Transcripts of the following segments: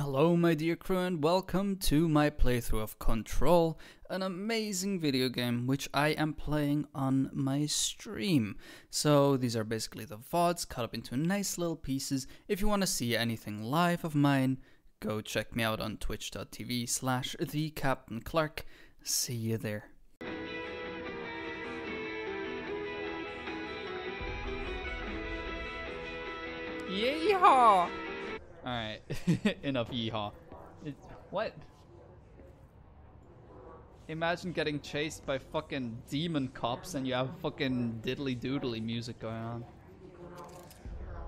Hello my dear crew and welcome to my playthrough of Control, an amazing video game which I am playing on my stream. So these are basically the VODs cut up into nice little pieces. If you want to see anything live of mine, go check me out on twitch.tv/TheCaptainClarke. See you there. Yeehaw! Alright, enough yeehaw. What? Imagine getting chased by fucking demon cops and you have fucking diddly doodly music going on.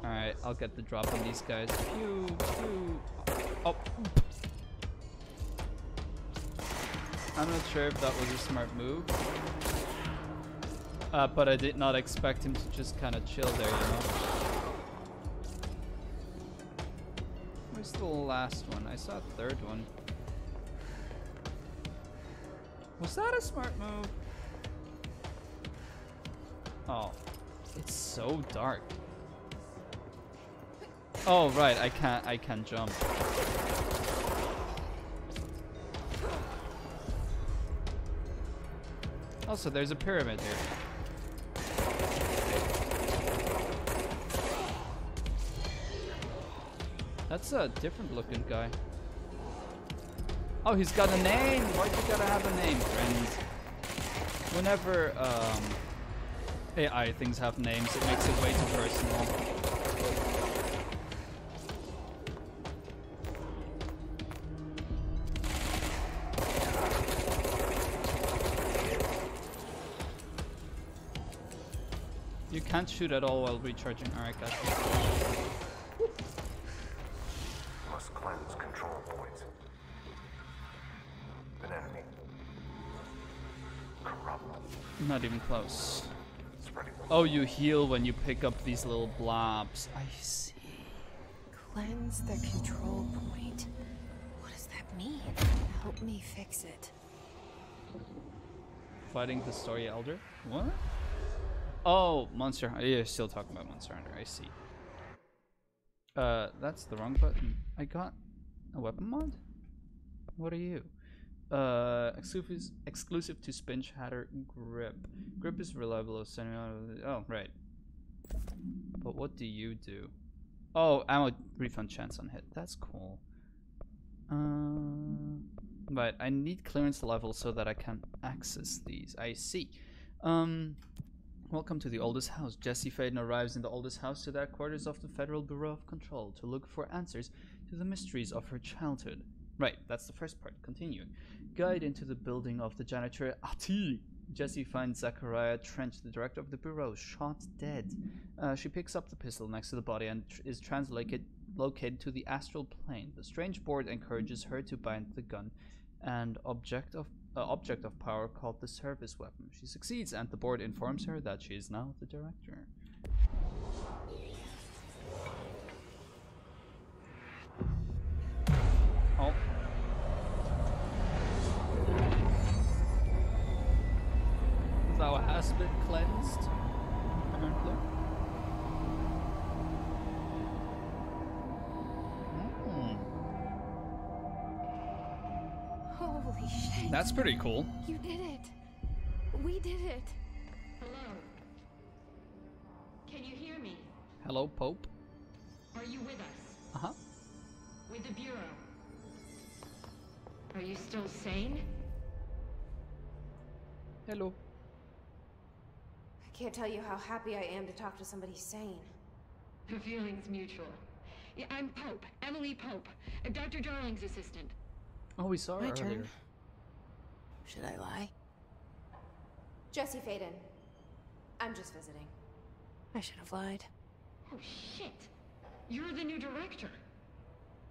Alright, I'll get the drop on these guys. Pew, pew. Oh. I'm not sure if that was a smart move. But I did not expect him to just kind of chill there, you know? Where's the last one? I saw a third one. Was that a smart move? Oh, it's so dark. Oh right, I can't jump. Also, there's a pyramid here. That's a different looking guy. Oh, he's got a name! Why'd you gotta have a name, friends? Whenever AI things have names, it makes it way too personal. You can't shoot at all while recharging. Alright, guys. Must cleanse control points. An enemy. Corrupt. Not even close. Spreading. Oh, you heal when you pick up these little blobs. I see. Cleanse the control point. What does that mean? Help me fix it. Fighting the story elder? What? Oh, Monster Hunter. You're still talking about Monster Hunter. I see. That's the wrong button. I got a weapon mod? What are you? Exclusive to Spin Shatter Grip. Grip is reliable. Oh, right. But what do you do? Oh, ammo refund chance on hit. That's cool. But I need clearance level so that I can access these. I see. Welcome to the oldest house. Jesse Faden arrives in the oldest house to the headquarters of the Federal Bureau of Control to look for answers to the mysteries of her childhood. Right, that's the first part. Continuing. Guide into the building of the janitor Ati. Jesse finds Zachariah Trench, the director of the bureau, shot dead. She picks up the pistol next to the body and is located to the astral plane. The strange board encourages her to bind the gun and object of power called the service weapon. She succeeds, and the board informs her that she is now the director. Oh. Thou hast been cleansed, apparently. Holy shit. That's pretty cool. You did it. We did it. Hello. Can you hear me? Hello, Pope. Are you with us? Uh-huh. With the Bureau? Are you still sane? Hello. I can't tell you how happy I am to talk to somebody sane. The feeling's mutual. Yeah, I'm Pope. Emily Pope. Dr. Darling's assistant. Oh, we saw her My earlier. turn. Should I lie? Jesse Faden. I'm just visiting. I should have lied. Oh, shit. You're the new director.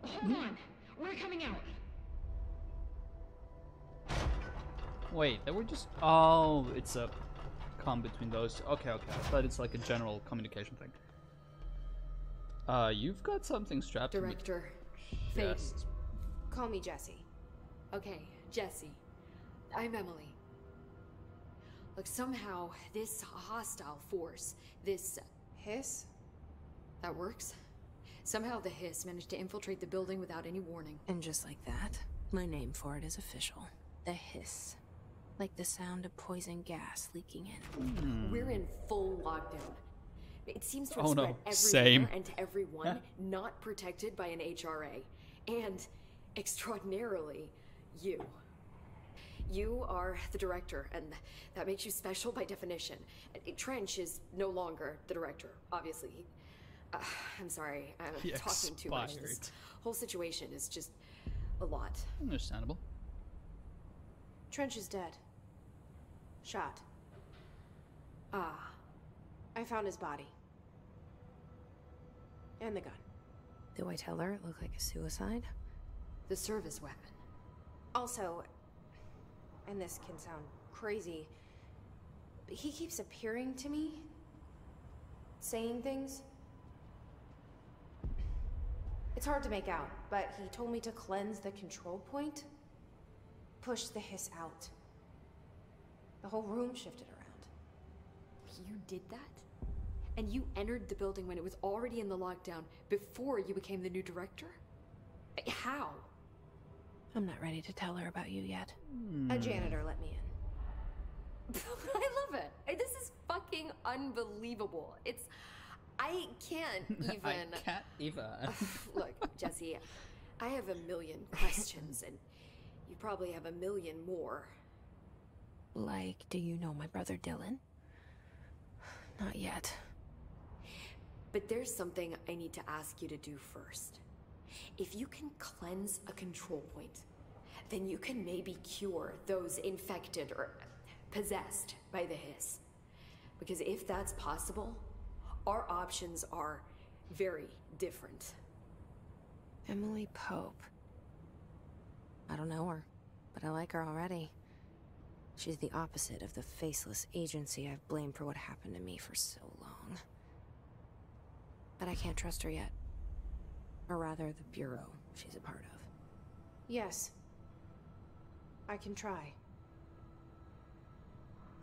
Hold on. We're coming out. Wait, they were just... Oh, it's a comm between those two. Okay, okay. I thought it's like a general communication thing. You've got something strapped to me. Director Faden. Yes. Call me Jesse. Okay, Jesse. I'm Emily. Look, somehow this hostile force, this Hiss? that works. Somehow the Hiss managed to infiltrate the building without any warning. And just like that, my name for it is official. The Hiss. Like the sound of poison gas leaking in. We're in full lockdown. It seems to have Oh, spread no. everywhere Same. and to everyone not protected by an HRA. And, extraordinarily, you. You are the director, and that makes you special by definition. Trench is no longer the director, obviously. I'm sorry, I'm He talking too much. This expired. whole situation is just a lot. Understandable. Trench is dead. Shot. Ah, I found his body. And the gun. Do I tell her it looked like a suicide? the service weapon. Also, and this can sound crazy, but he keeps appearing to me, saying things. It's hard to make out, but he told me to cleanse the control point, push the hiss out. The whole room shifted around. You did that? And you entered the building when it was already in the lockdown before you became the new director? How? I'm not ready to tell her about you yet. A janitor let me in. I love it. This is fucking unbelievable. I can't even... I can't even. Look, Jesse, I have a million questions, and you probably have a million more. Like, do you know my brother Dylan? Not yet. But there's something I need to ask you to do first. If you can cleanse a control point, then you can maybe cure those infected or possessed by the hiss. Because if that's possible, our options are very different. Emily Pope. I don't know her, but I like her already. She's the opposite of the faceless agency I've blamed for what happened to me for so long. But I can't trust her yet. Or rather, the bureau she's a part of. Yes. I can try.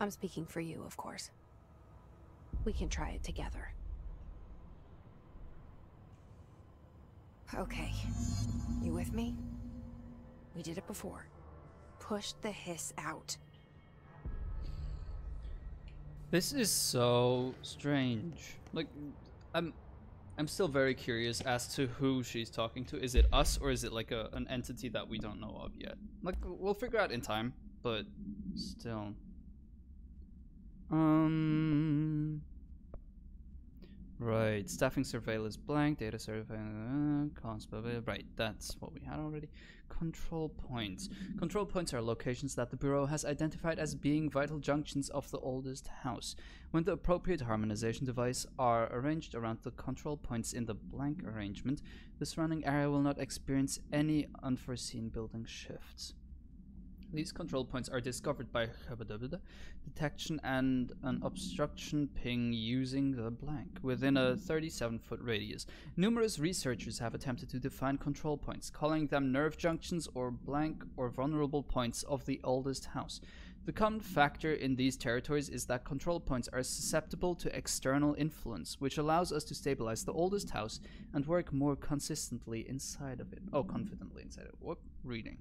I'm speaking for you, of course. We can try it together. Okay. You with me? We did it before. Push the hiss out. This is so strange. Like, I'm still very curious as to who she's talking to. Is it us, or is it like an entity that we don't know of yet? Like, we'll figure out in time, but still. Right, staffing surveillance blank, data surveillance, right, that's what we had already. Control points. Control points are locations that the Bureau has identified as being vital junctions of the oldest house. When the appropriate harmonization devices are arranged around the control points in the blank arrangement, the surrounding area will not experience any unforeseen building shifts. These control points are discovered by detection and an obstruction ping using the blank within a 37-foot radius. Numerous researchers have attempted to define control points, calling them nerve junctions or blank or vulnerable points of the oldest house. The common factor in these territories is that control points are susceptible to external influence, which allows us to stabilize the oldest house and work more consistently inside of it. Oh, confidently inside of it. What reading?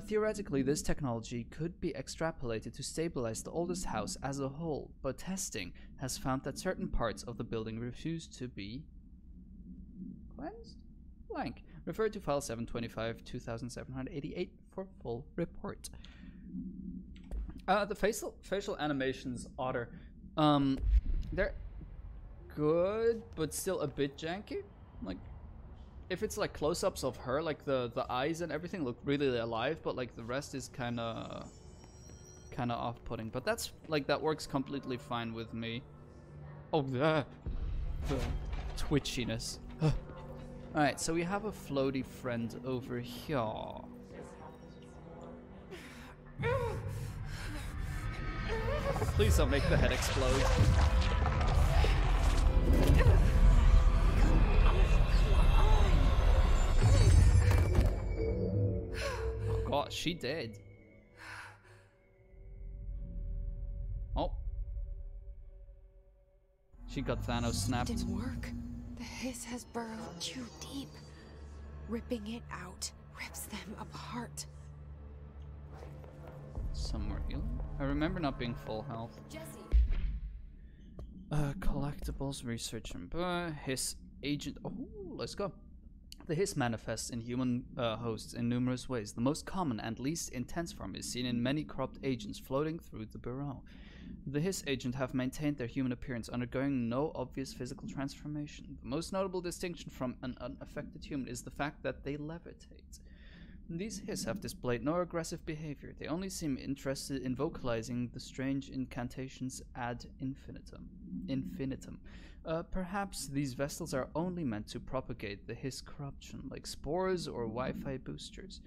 Theoretically, this technology could be extrapolated to stabilize the oldest house as a whole, but testing has found that certain parts of the building refuse to be cleansed? Blank. Refer to file 725 2788 for full report. The facial animations, Otter, they're good, but still a bit janky. Like, if it's like close-ups of her, like the eyes and everything look really alive, but like the rest is kind of off-putting. But that's like, that works completely fine with me. Oh, the twitchiness. All right, so we have a floaty friend over here. Please don't make the head explode. God, she did. Oh. She got Thanos snapped. Didn't work. The The hiss has burrowed too deep. Ripping it out rips them apart. Somewhere healing? I remember not being full health. Jesse. Collectibles, research, and hiss agent. Oh, let's go. The hiss manifests in human hosts in numerous ways. The most common and least intense form is seen in many corrupt agents floating through the Bureau. The hiss agent have maintained their human appearance, undergoing no obvious physical transformation. The most notable distinction from an unaffected human is the fact that they levitate. These hiss have displayed no aggressive behavior. They only seem interested in vocalizing the strange incantations ad infinitum. Perhaps these vessels are only meant to propagate the hiss corruption, like spores or Wi-Fi boosters.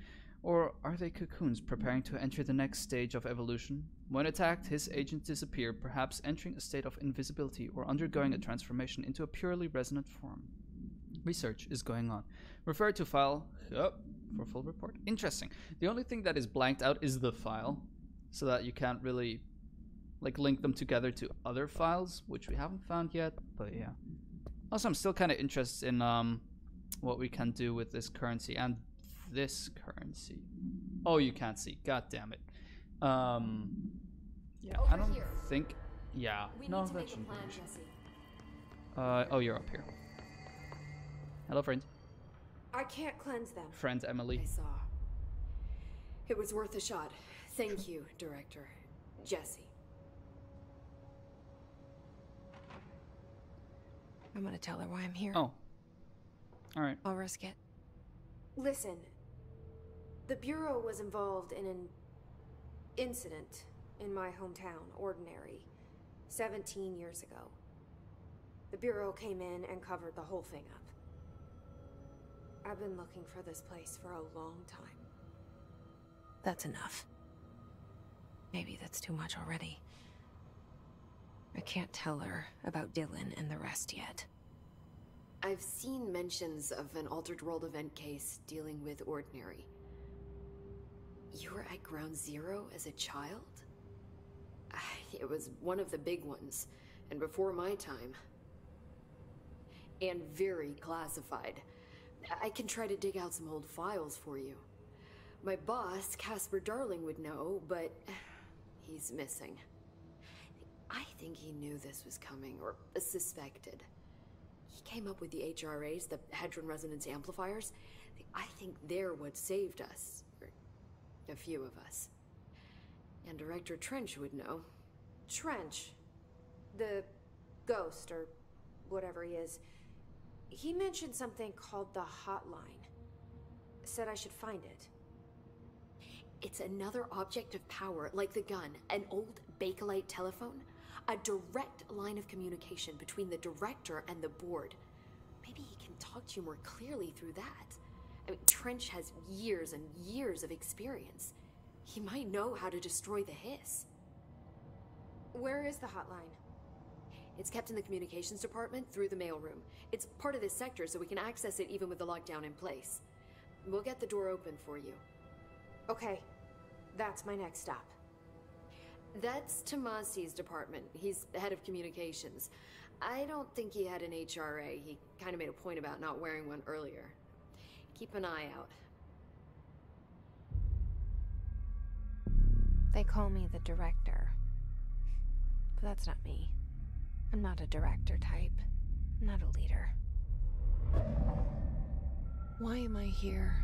Or are they cocoons preparing to enter the next stage of evolution? When attacked, hiss agents disappear, perhaps entering a state of invisibility or undergoing a transformation into a purely resonant form. Research is going on. Refer to file for full report. Interesting. The only thing that is blanked out is the file, so that you can't really link them together to other files, which we haven't found yet, but yeah. Also, I'm still kind of interested in what we can do with this currency and this currency. Oh, you can't see. God damn it. Yeah, Over I don't here. think. Yeah, We no, need to that make a shouldn't be plan, an issue. Jesse. Oh, you're up here. Hello, friend. I can't cleanse them. Friend Emily. I saw. It was worth a shot. Thank you, Director. Jesse. I'm gonna tell her why I'm here. Oh. Alright. I'll risk it. Listen, the Bureau was involved in an incident in my hometown, Ordinary, 17 years ago. The Bureau came in and covered the whole thing up. I've been looking for this place for a long time. That's enough. Maybe that's too much already. I can't tell her about Dylan and the rest yet. I've seen mentions of an Altered World event case dealing with Ordinary. You were at Ground Zero as a child? It was one of the big ones, and before my time. And very classified. I can try to dig out some old files for you. My boss, Casper Darling, would know, but he's missing. I think he knew this was coming, or suspected. He came up with the HRAs, the Hadron Resonance Amplifiers. I think they're what saved us. Or a few of us. And Director Trench would know. Trench, the ghost, or whatever he is, he mentioned something called the Hotline. Said I should find it. It's another object of power, like the gun, an old Bakelite telephone. A direct line of communication between the Director and the board. Maybe he can talk to you more clearly through that. I mean, Trench has years and years of experience. He might know how to destroy the hiss. Where is the hotline? It's kept in the communications department through the mailroom. It's part of this sector, so we can access it even with the lockdown in place. We'll get the door open for you. Okay, that's my next stop. That's Tomasi's department. He's the head of communications. I don't think he had an HRA. He kind of made a point about not wearing one earlier. Keep an eye out. They call me the Director. But that's not me. I'm not a director type. I'm not a leader. Why am I here?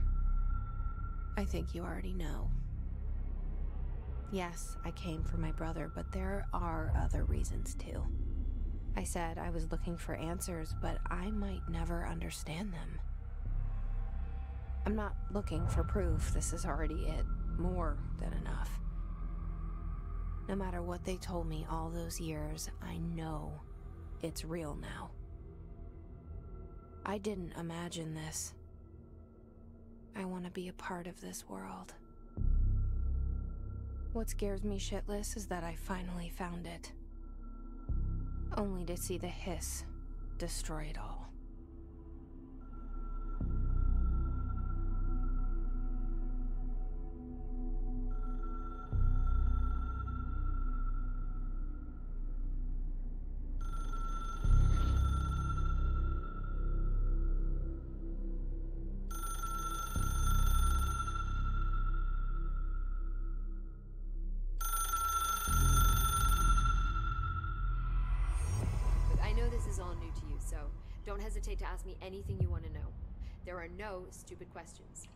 I think you already know. Yes, I came for my brother, but there are other reasons too. I said I was looking for answers, but I might never understand them. I'm not looking for proof. This is already it. More than enough. No matter what they told me all those years, I know it's real now. I didn't imagine this. I want to be a part of this world. What scares me shitless is that I finally found it. Only to see the hiss destroy it all. so don't hesitate to ask me anything you want to know. There are no stupid questions.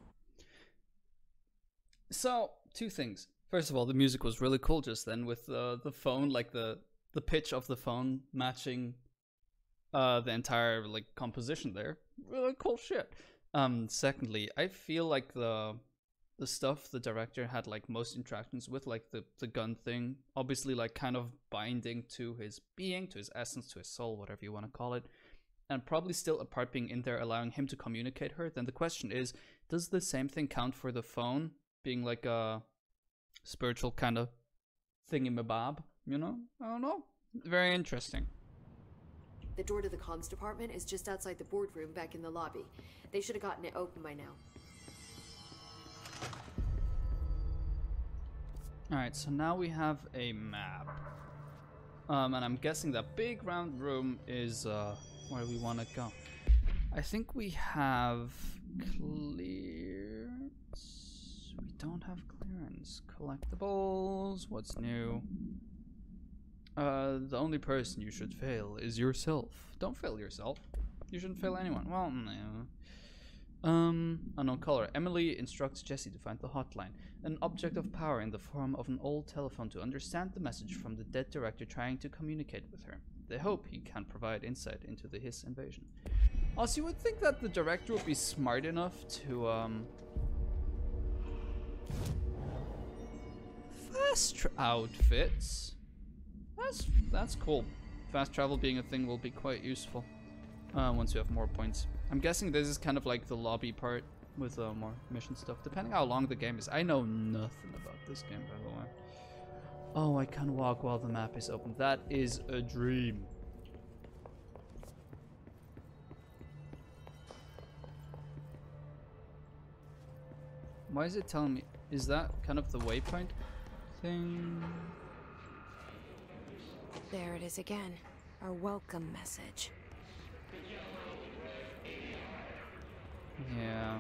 So, two things. First of all, the music was really cool just then with the phone, like the pitch of the phone matching the entire like composition there. Really cool shit. Secondly, I feel like the stuff the director had like most interactions with, like the gun thing, obviously like kind of binding to his being, to his essence, to his soul, whatever you want to call it, and probably still a part being in there allowing him to communicate her. Then the question is, does the same thing count for the phone being like a spiritual kind of thingamabob, you know? I don't know. Very interesting. The door to the comms department is just outside the boardroom back in the lobby. They should have gotten it open by now. Alright, so now we have a map. And I'm guessing that big round room is where we want to go. I think we have clearance. We don't have clearance. Collectibles. What's new? The only person you should fail is yourself. Don't fail yourself. You shouldn't fail anyone. Well, no. Unknown caller. Emily instructs Jesse to find the hotline. An object of power in the form of an old telephone to understand the message from the dead director trying to communicate with her. They hope he can provide insight into the Hiss invasion. Also, you would think that the director would be smart enough to, fast outfits. That's cool. Fast travel being a thing will be quite useful once you have more points. I'm guessing this is kind of like the lobby part with more mission stuff, depending how long the game is. I know nothing about this game, by the way. Oh, I can walk while the map is open. That is a dream. Why is it telling me? Is that kind of the waypoint thing? There it is again. Our welcome message. Yeah.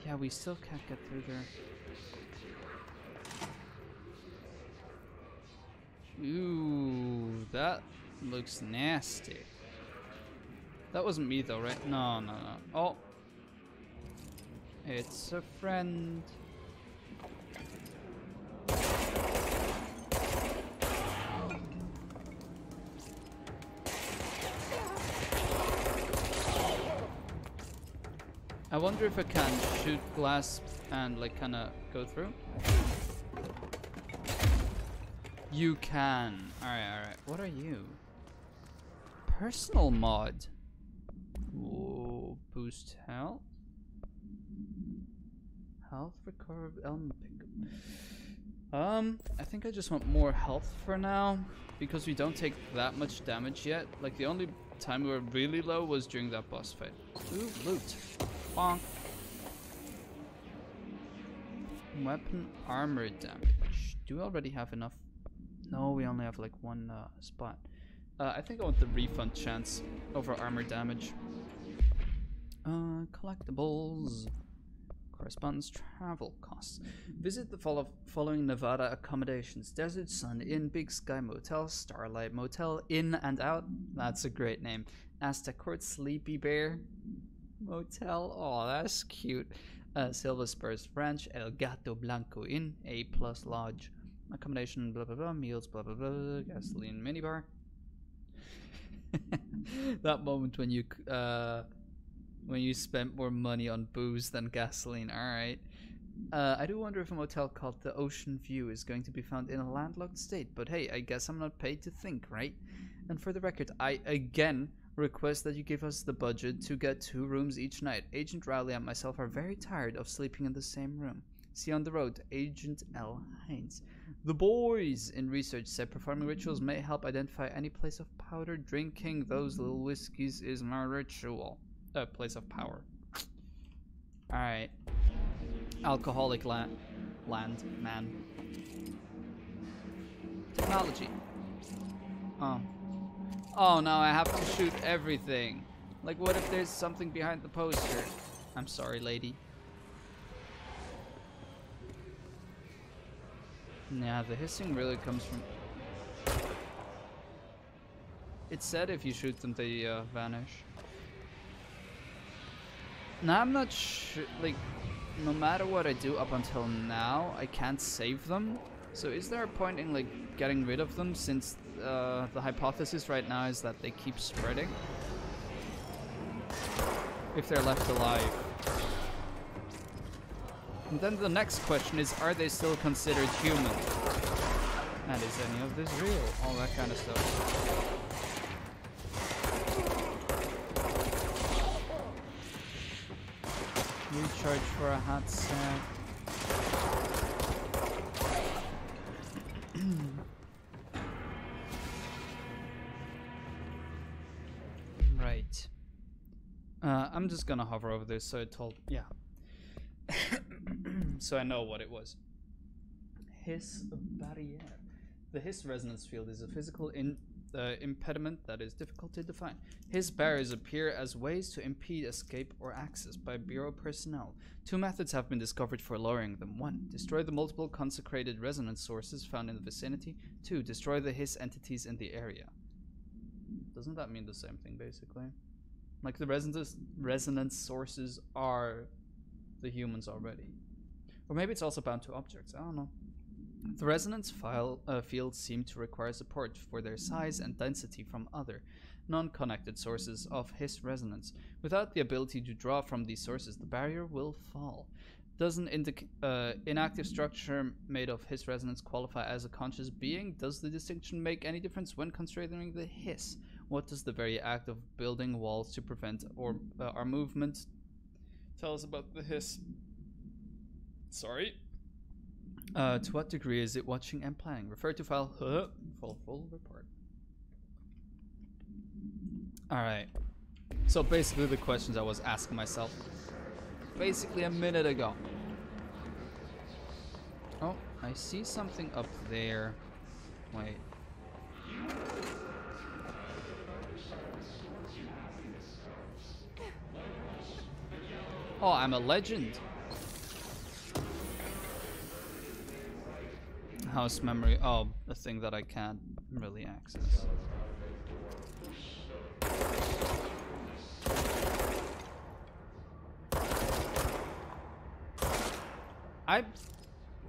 Yeah, we still can't get through there. Ooh, that looks nasty. That wasn't me though, right? No, no, no. Oh. It's a friend. I wonder if I can shoot glass and like kind of go through. You can. Alright. What are you? Personal mod. Whoa, boost health. Health recover element pickup. I think I just want more health for now because we don't take that much damage yet. Like the only time we were really low was during that boss fight. Ooh, loot. Bonk. Weapon armor damage. Do we already have enough? No, we only have like one spot. I think I want the refund chance over armor damage. Collectibles. Correspondence travel costs. Visit the following Nevada accommodations: Desert Sun Inn, Big Sky Motel, Starlight Motel, In and Out. That's a great name. Aztec Court, Sleepy Bear Motel. Oh, that's cute. Silver Spurs Ranch, El Gato Blanco Inn, A+ Lodge. Accommodation, blah blah blah. Meals, blah blah blah. Gasoline minibar. That moment when you spent more money on booze than gasoline. Alright. I do wonder if a motel called the Ocean View is going to be found in a landlocked state, but hey, I guess I'm not paid to think, right? And for the record, I again request that you give us the budget to get 2 rooms each night. Agent Rowley and myself are very tired of sleeping in the same room. See you on the road, Agent L. Haynes. The boys in research said performing rituals may help identify any place of powder. Drinking those little whiskeys is my ritual. Place of power. Alright. Alcoholic land, man. Technology. Oh. Oh no, I have to shoot everything. Like, what if there's something behind the poster? I'm sorry, lady. Yeah, the hissing really comes from... It said if you shoot them, they vanish. Now I'm not sure, like, no matter what I do up until now, I can't save them. So is there a point in, like, getting rid of them, since the hypothesis right now is that they keep spreading? If they're left alive. And then the next question is, are they still considered human? And is any of this real? All that kind of stuff. Recharge for a hot sec. Right. I'm just gonna hover over this so it told... Yeah. So I know what it was. Hiss barrier. The hiss resonance field is a physical impediment that is difficult to define. Hiss barriers appear as ways to impede escape or access by Bureau personnel. Two methods have been discovered for lowering them. 1. Destroy the multiple consecrated resonance sources found in the vicinity. 2. Destroy the hiss entities in the area. Doesn't that mean the same thing, basically? Like, the resonance sources are the humans already. Or maybe it's also bound to objects, I don't know. The resonance fields seem to require support for their size and density from other, non-connected sources of hiss resonance. Without the ability to draw from these sources, the barrier will fall. Does an inactive structure made of hiss resonance qualify as a conscious being? Does the distinction make any difference when considering the hiss? What does the very act of building walls to prevent our movement tell us about the hiss? Sorry. To what degree is it watching and planning? Refer to file full report. Alright. So basically the questions I was asking myself basically a minute ago. Oh, I see something up there. Wait. Oh, I'm a legend. House memory. Oh, a thing that I can't really access.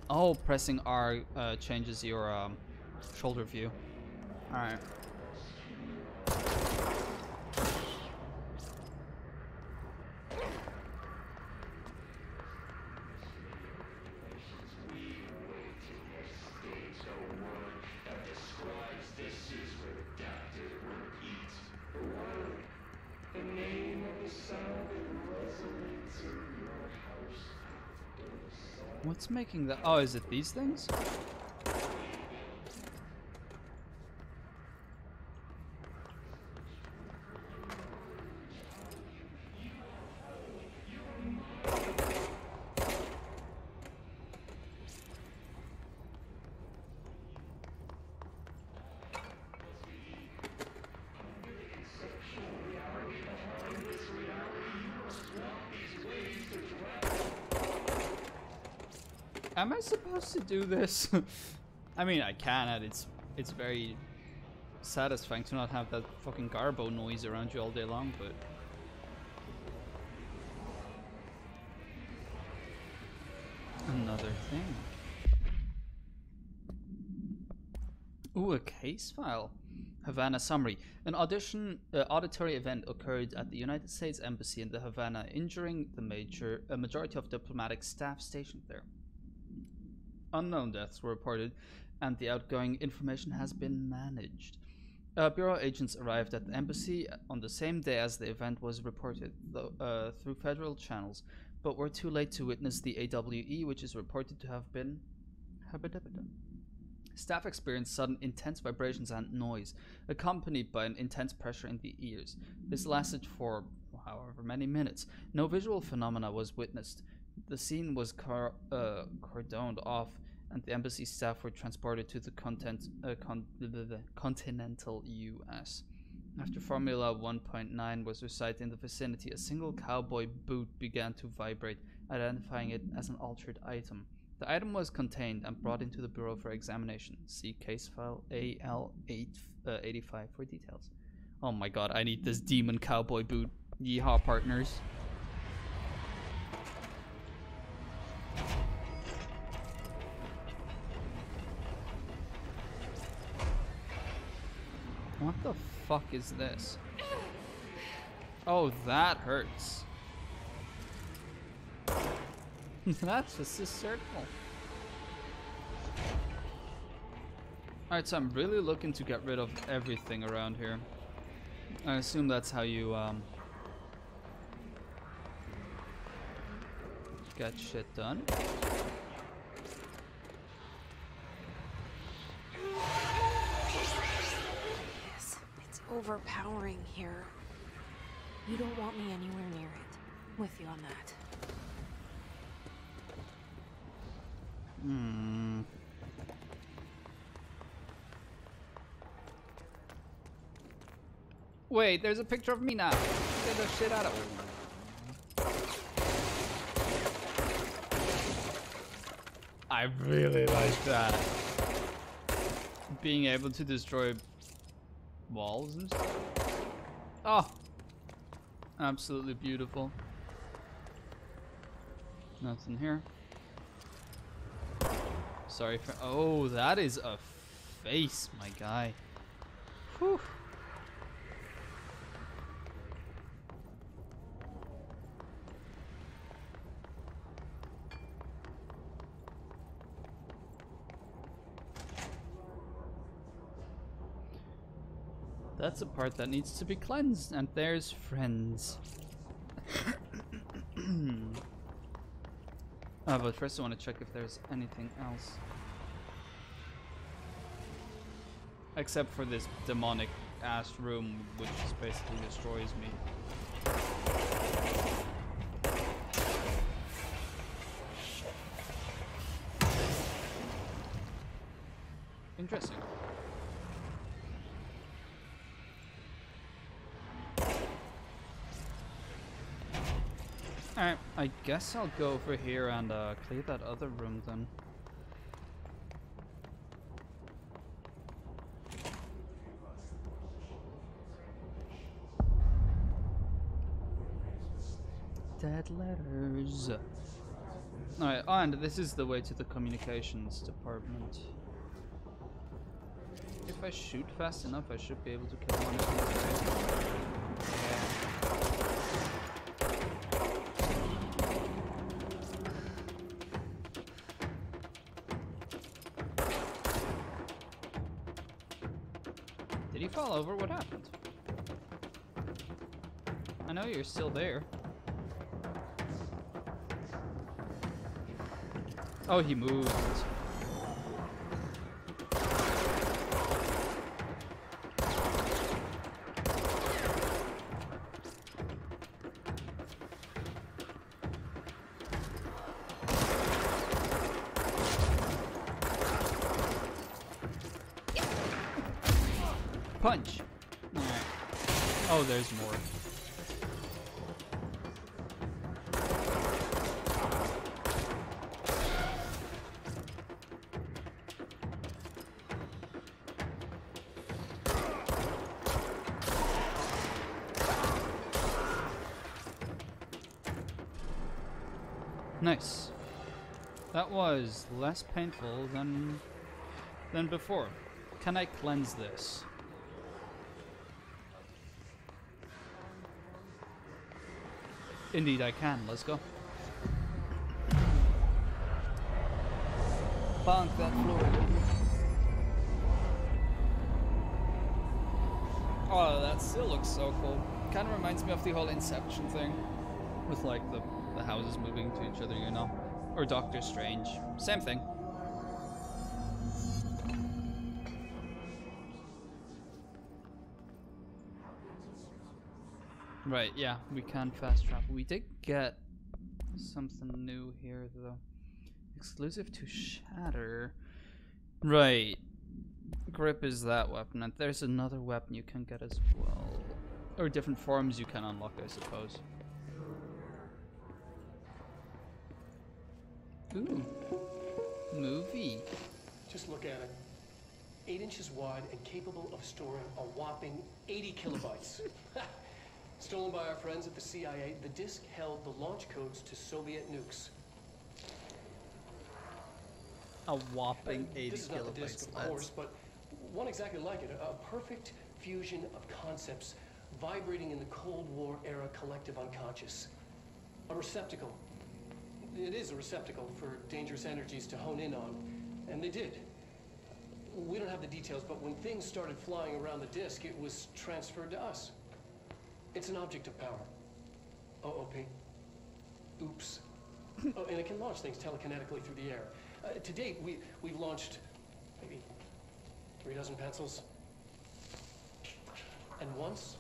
Oh, pressing R changes your shoulder view. Alright. What's making that? Oh, is it these things? Am I supposed to do this? I mean, I can, and it's very satisfying to not have that fucking garbo noise around you all day long, but... Another thing. Ooh, a case file. Havana summary. An auditory event occurred at the United States Embassy in the Havana, injuring a majority of diplomatic staff stationed there. Unknown deaths were reported, and the outgoing information has been managed. Bureau agents arrived at the embassy on the same day as the event was reported, through federal channels, but were too late to witness the AWE, which is reported to have been habitable. Staff experienced sudden intense vibrations and noise, accompanied by an intense pressure in the ears. This lasted for however many minutes. No visual phenomena was witnessed. The scene was cordoned off, and the embassy staff were transported to the continental U.S. After Formula 1.9 was recited in the vicinity, a single cowboy boot began to vibrate, identifying it as an altered item. The item was contained and brought into the Bureau for examination. See case file AL85 for details. Oh my god, I need this demon cowboy boot. Yeehaw, partners. What the fuck is this? Oh, that hurts. That's just a circle. Alright, so I'm really looking to get rid of everything around here. I assume that's how you get shit done. Yes, it's overpowering here. You don't want me anywhere near it. With you on that. Wait, there's a picture of me now. Get the shit out of it. I really like that. Being able to destroy walls and stuff. Oh, absolutely beautiful. Nothing here. Sorry for. Oh, that is a face, my guy. Whew. That's a part that needs to be cleansed, and there's friends. But first I want to check if there's anything else. Except for this demonic ass room, which just basically destroys me. Interesting. Alright, I guess I'll go over here and clear that other room then. Dead letters. Alright, oh, and this is the way to the communications department. If I shoot fast enough, I should be able to kill one of these. Did he fall over? What happened? I know you're still there. Oh, he moved. Punch. All right. Oh, there's more. Nice. That was less painful than before. Can I cleanse this? Indeed I can. Let's go. Bonk that floor. Oh, that still looks so cool. Kind of reminds me of the whole Inception thing. With like the houses moving to each other, you know? Or Doctor Strange. Same thing. Right, yeah, we can fast travel. We did get something new here, though. Exclusive to Shatter. Right. Grip is that weapon, and there's another weapon you can get as well. Or different forms you can unlock, I suppose. Ooh. Movie. Just look at it. 8 inches wide and capable of storing a whopping 80 kilobytes. Stolen by our friends at the CIA, the disk held the launch codes to Soviet nukes. A whopping 80 This is not the kilobytes, disk, of lads. course, but one exactly like it. A perfect fusion of concepts vibrating in the Cold War era collective unconscious. A receptacle. It is a receptacle for dangerous energies to hone in on, and they did. We don't have the details, but when things started flying around the disk, it was transferred to us. It's an object of power. OOP. Oops. Oh, and it can launch things telekinetically through the air. To date, we've launched maybe 3 dozen pencils. And once,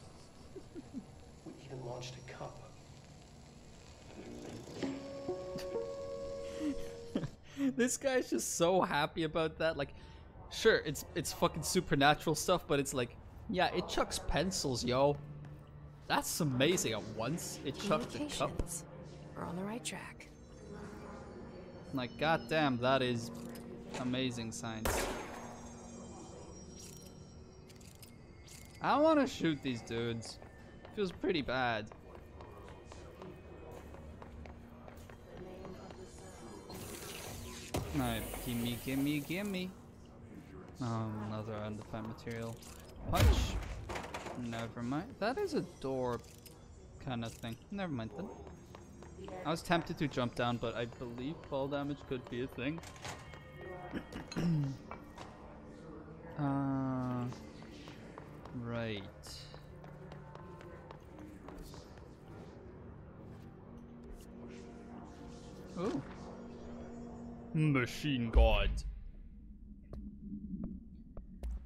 we even launched a cup. This guy's just so happy about that. Like, sure, it's fucking supernatural stuff, but it's like, yeah, it chucks pencils, yo. That's amazing. At once, it chucked a cup. Communications. We're on the right track. Like, goddamn, that is amazing science. I want to shoot these dudes. Feels pretty bad. Alright, gimme, gimme, gimme. Another undefined material. Punch. Never mind. That is a door kind of thing. Never mind then. I was tempted to jump down, but I believe fall damage could be a thing. Right. Ooh. Machine God.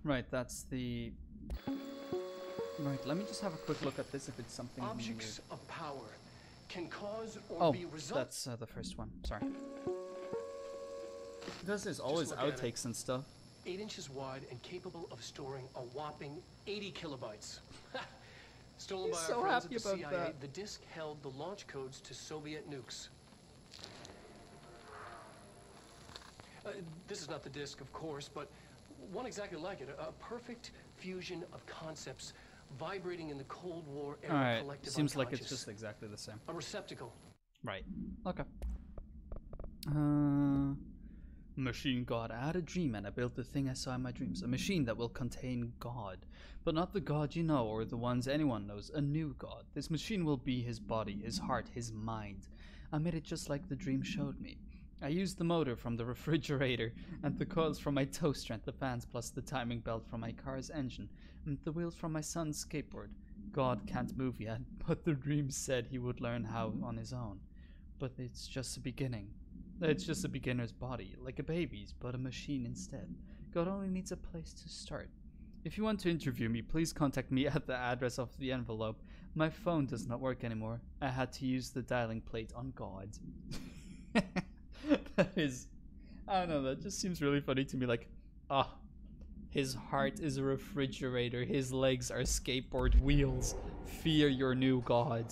Right, that's the... Right, let me just have a quick look at this if it's something Objects weird. of power can cause or Oh, be result. that's the first one. Sorry. Because there's always look at it. outtakes and stuff. 8 inches wide and capable of storing a whopping 80 kilobytes. Stolen He's by so our friends happy at the about CIA, that. the disk held the launch codes to Soviet nukes. This is not the disk, of course, but one exactly like it. A perfect fusion of concepts vibrating in the Cold War era Alright, collective seems like it's unconscious. just exactly the same. A receptacle. Right. Okay. Machine God. I had a dream and I built the thing I saw in my dreams. A machine that will contain God. But not the God you know or the ones anyone knows. A new God. This machine will be his body, his heart, his mind. I made it just like the dream showed me. I used the motor from the refrigerator and the coils from my toaster and the fans plus the timing belt from my car's engine and the wheels from my son's skateboard. God can't move yet, but the dream said he would learn how on his own. But it's just a beginning. It's just a beginner's body, like a baby's, but a machine instead. God only needs a place to start. If you want to interview me, please contact me at the address of the envelope. My phone does not work anymore. I had to use the dialing plate on God. That is... I don't know, that just seems really funny to me, like, his heart is a refrigerator, his legs are skateboard wheels. Fear your new God.